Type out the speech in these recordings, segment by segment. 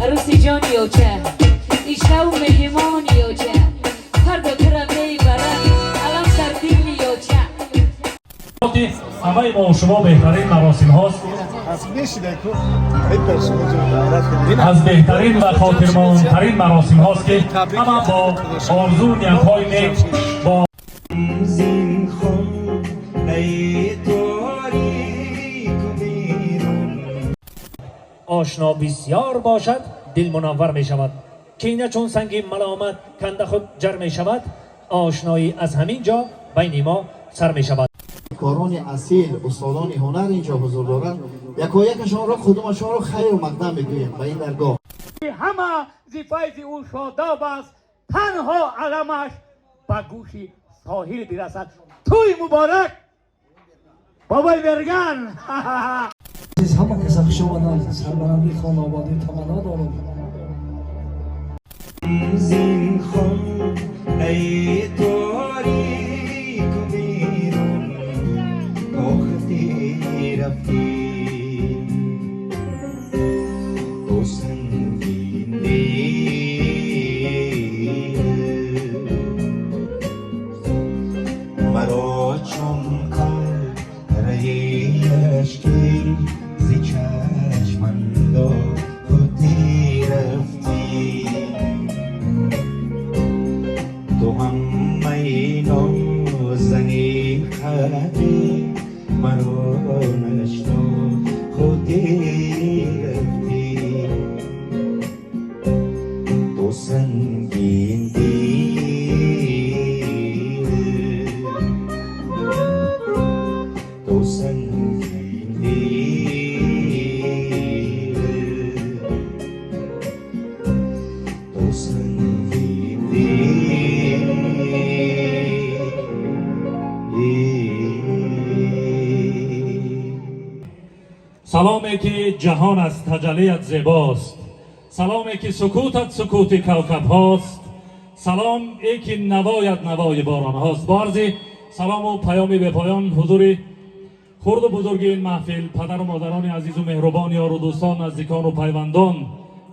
عروسی جانی و چه ایشته و مهمانی و چه هر دو کرم میبرن علم سر دیلی و چه همه ما شما بهترین مراسم هاست از بهترین و خاطرماندترین مراسم هاست که همه با آرزو نیت‌های نیک با آشنا بسیار باشد دل منور می شود، کینه چون سنگ ملامت کنده خود جر می شود. آشنایی از همین جا بین ما سر می شود. کاران اصیل استادان هنر اینجا حضور دارند، یکایکشان را کدومشان را خیر و مقدم میگوییم به این درگاه. همه زی فیض او شاداب است، تنها علمش به گوش ساحل برسد. توی مبارک بابای برگن. همه کس خوشوانند سربلندی خانواده تمنا دارم. زین خون ای تاریک بیرون وقتی رفتی تو سنگین مرا چون قطره اشکی ز چشم انداخت خودی رفتی. تو همه نازنی خدی مرا نشنو خودی رفتی. تو سنگین دیر تو سنگین دیر تو سنگین دیر. سلامی که جهان از تجلیت زیباست، سلامی که سکوتت سکوت کوكب هاست، سلام ای که نوایت نوای باران هاست. با عرض سلام و پیامی به پایان حضور خرد و بزرگ این محفل، پدر و مادران عزیز و مهربان، یار و دوستان، نزدیکان و پیوندان،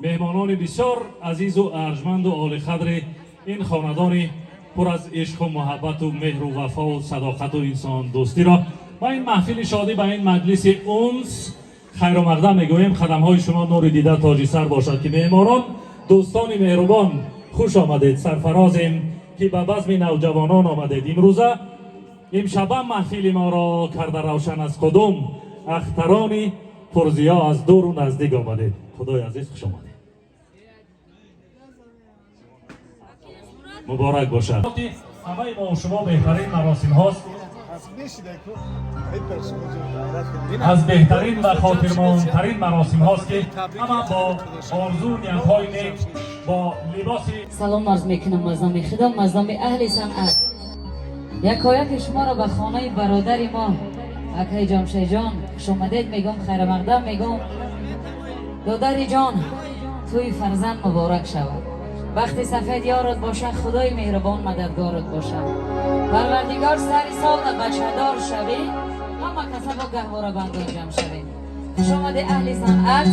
مهمانان بسیار عزیز و ارجمند و عالی قدر این خاندان پر از عشق و محبت و مهر و وفا و صداقت و انسان دوستی را با این محفل شادی، با این مجلس انس خیر و مقدم میگوییم. خدم های شما نور دیده تاج سر باشد که معماران دوستان مهربان خوش آمدید. سرفرازیم که به بزم نوجوانان آمدید. امروزه امشب محفل ما را کرده روشن از کدوم اخترانی پرزیا از دور و نزدیک آمدید. خدای عزیز خوش آمدید، مبارک باشد. همه ما شما بهترین مراسم هاست از بهترین و خاطرماندترین مراسم هاست که همه با آرزو نیت‌های نیک با لباس سلام عرض میکنم مظلوم خدا، مظلوم اهل صنعت. یکایک شما را به خانه برادر ما اکای جمشید جان خوش آمدید میگم، خیر مقدم میگم. دادر جان توی فرزند مبارک شود، وقتی سفید یارت باشه، خدای مهربان مددگارت باشه، پروردگار سری سال بچه دار شوی، همه کسا با گهواره بندان جمع شوی. خوش آمده اهل صنعت،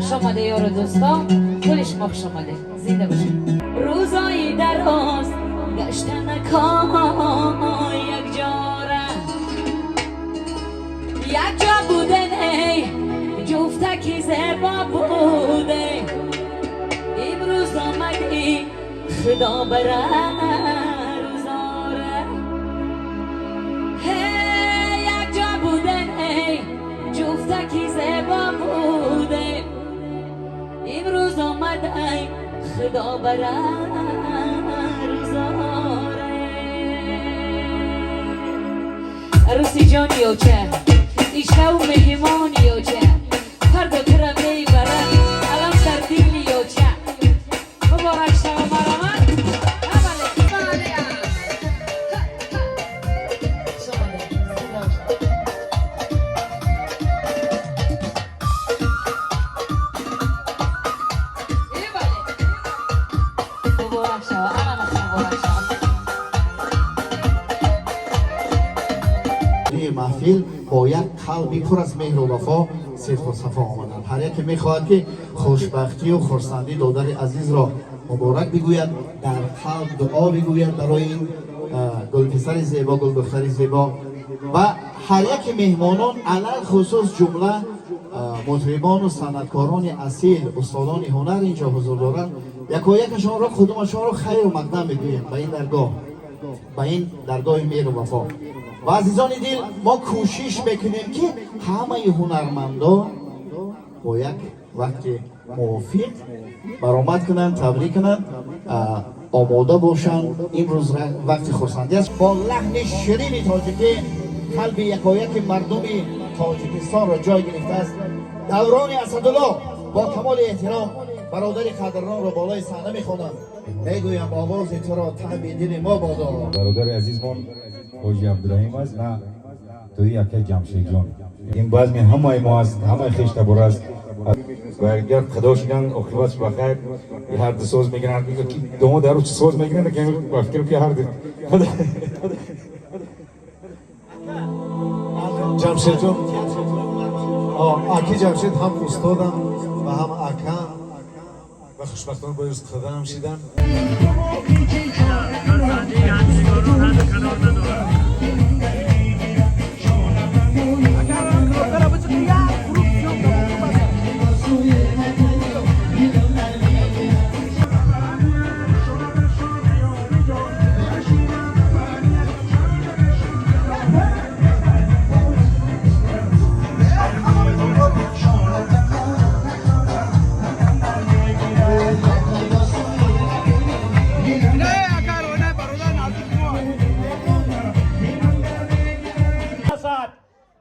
خوش آمده یار دوستان، کلش ما خوش آمده، زنده باشید. روزای دراز گشتن کار یک جاره، یک جا بودن ای جفتکی زیبا بوده، امروز آمدی خدا بره روزاره. هی یک جا بودن ای جفتکی زیبا بوده، امروز آمدی خدا بره روزاره. عروسی جانی و چه ایشته و مهمانی و چه هر دو کرم میبرن علم سر دیلی و چه مبارک شما مرامت. محفل با یک قلبی پر از مهر و وفا صدق و صفا آمدند. هر یک میخواهد که خوشبختی و خرسندی دادر عزیز را مبارک بگوید، در قلب دعا بگوید برای این گلپسر زیبا، گلدختر زیبا و هر یک مهمانان، علل خصوص جمله مطربان و صنعتکاران اصیل، استادان هنر اینجا حضور دارند. یکایکشان را کدومشان را خیر و مقدم بگوییم به این درگاه مهر و وفا. و عزیزان دل، ما کوشش میکنیم که همه هنرمندان با یک وقت موافق برآمد کنند، تبریک کنند، آماده باشند. امروز وقت خرسندی است. با لحن شیرین تاجیکی قلب یکایک مردم تاجیکستان را جای گرفته است. دوران اسدالله با کمال احترام برادر قدران را بالای صحنه میخوانم. میگویم آواز تو را ته دل ما بادا. برادر عزیزمان حاجی عبدالرحیم است، نه توی یکی جمشید جان. این بزم همه ما است، همه خیشته بر است. و اگر خدا شدن عاقبتش بخیر، هر دو ساز میگیرن، دوم درو چه ساز میگیرن که با فکر که هر دو جمشید جان، آکی جمشید هم استادم و هم اکا و خوشبختانه با استفاده هم شدن.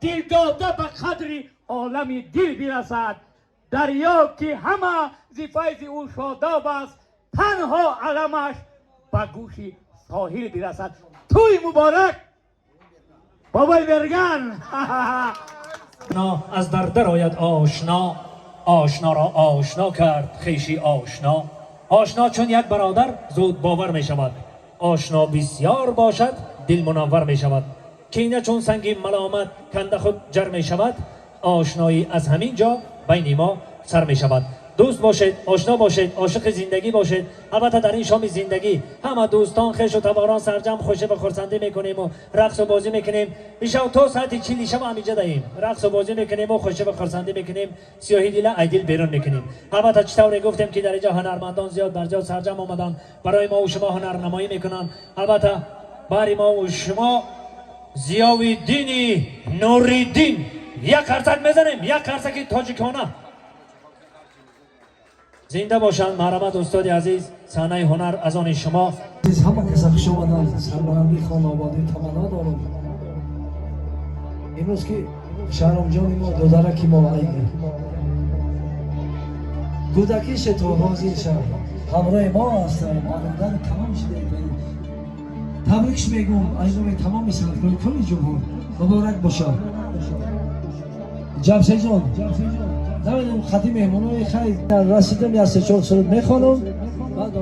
دل داده به قدر عالم دل برسد، دریا که همه ز فیض او شاداب است، تنها علمش به گوش ساحل برسد. توی مبارک بابای برگن. از در آید آشنا، آشنا را آشنا کرد خویشی آشنا. آشنا چون یک برادر زود باور می شود، آشنا بسیار باشد دل منور می شود. کینه چون سنگ ملامت کنده خود جر می شود، آشنایی از همین جا بین ما سر می شود. دوست باشید، آشنا باشید، عاشق زندگی باشید. البته در این شام زندگی همه دوستان خویش و تباران سرجم خوشی و خرسندی میکنیم و رقص و بازی میکنیم. ایشان تا ساعت 40 شب همینجا دهیم رقص و بازی میکنیم و خوشی و خرسندی میکنیم، سیاهی دل ایدل بیرون میکنیم. البته چطوری گفتیم که در اینجا هنرمندان زیاد در جا سرجم آمدن برای ما و شما هنرنمایی میکنن. البته برای ما و شما ضیاءالدین نوری‌دین یک قرصک میزنیم، یک قرصک تاجیکانه. زنده باشند مرحمت استاد عزیز. صحنه هنر از آن شما. همه کسا خوش آمدند. سربلندی خانواده تمنا دارم. امروز که شهرام جان ما دودرکی ما ایدیم، کودکیش تو حاضر شد همراه ما هستند. آمدن تمام شده. تبریکش میگم ایام تمام سرکار کل جمهور مبارک باشد. جمشید جان، نمیدونم خطی مهمونای خیلی رسیدم یا 3-4 سرود میخوانم بعد